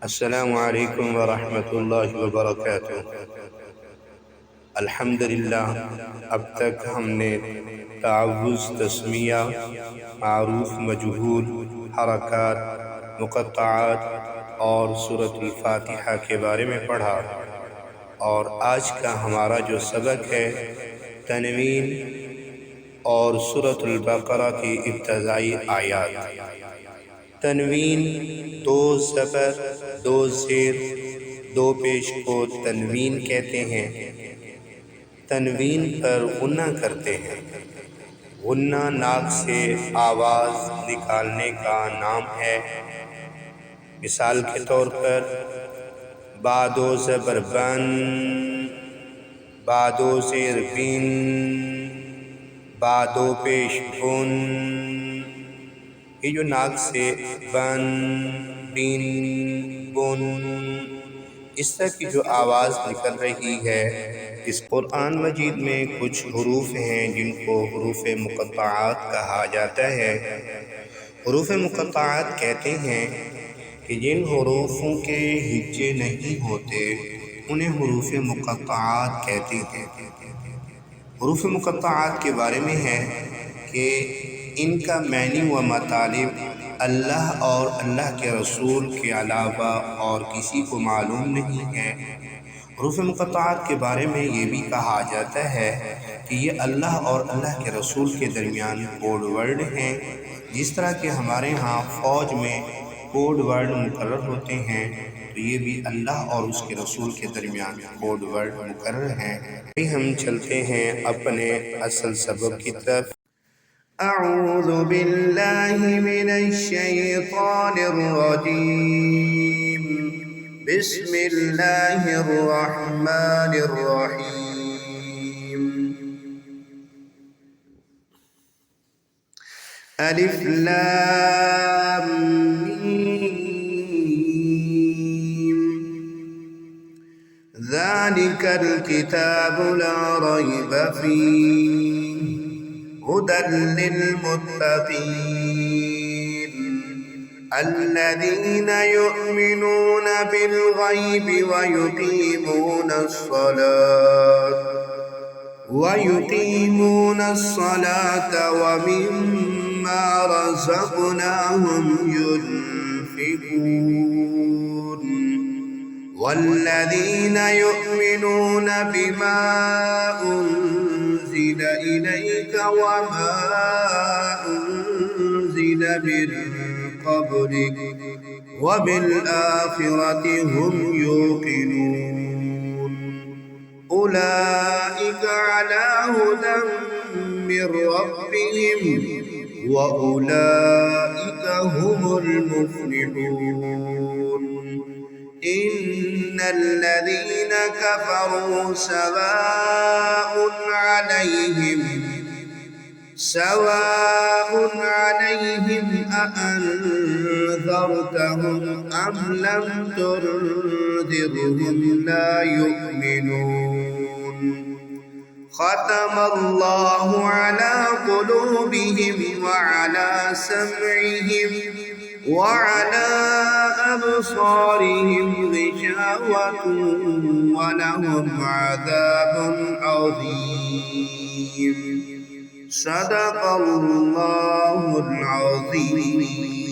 السلام علیکم ورحمۃ اللہ وبرکاتہ۔ الحمدللہ، اب تک ہم نے تعوذ، تسمیہ، معروف مجہول، حرکات، مقطعات اور سورۃ الفاتحہ کے بارے میں پڑھا، اور آج کا ہمارا جو سبق ہے تنوین اور سورۃ البقرہ کی ابتدائی آیات۔ تنوین، دو زبر، دو زیر، دو پیش کو تنوین کہتے ہیں۔ تنوین پر غنہ کرتے ہیں۔ غنہ ناک سے آواز نکالنے کا نام ہے۔ مثال کے طور پر با دو زبر بن، با دو زیر بن، با دو پیش بن۔ یہ جو ناک سے بن، بن، بن اس طرح کی جو آواز نکل رہی ہے، اس قرآن مجید میں کچھ حروف ہیں جن کو حروف مقطعات کہا جاتا ہے۔ حروف مقطعات کہتے ہیں کہ جن حروفوں کے ہجے نہیں ہوتے انہیں حروف مقطعات کہتے ہیں۔ حروف مقطعات کے بارے میں ہے کہ ان کا معنی و مطالب اللہ اور اللہ کے رسول کے علاوہ اور کسی کو معلوم نہیں ہے۔ حروف مقطعات کے بارے میں یہ بھی کہا جاتا ہے کہ یہ اللہ اور اللہ کے رسول کے درمیان کوڈ ورڈ ہیں، جس طرح کہ ہمارے ہاں فوج میں کوڈ ورڈ مقرر ہوتے ہیں، تو یہ بھی اللہ اور اس کے رسول کے درمیان کوڈ ورڈ مقرر ہیں۔ ابھی ہم چلتے ہیں اپنے اصل سبق کی طرف۔ اعوذ باللہ من الشیطان الرجیم، بسم اللہ الرحمن الرحیم۔ الف لام میم، ذالک الکتاب لا ریب فیہ هدى للمتقين الذين يؤمنون بالغيب ويقيمون الصلاة ومما رزقناهم ينفقون والذين يؤمنون بما أنزل إليك وما أنزل من قبلك وبالآخرة هم يوقنون أولئك على هدى من ربهم وأولئك هم المفلحون إن الذين كفروا سواء عليهم أأنذرتهم أم لم تنذرهم لا يؤمنون ختم الله على قلوبهم وعلى سمعهم وعلى أبصارهم غشاوة ولهم عذاب عظيم۔ صدق اللہ العظیم۔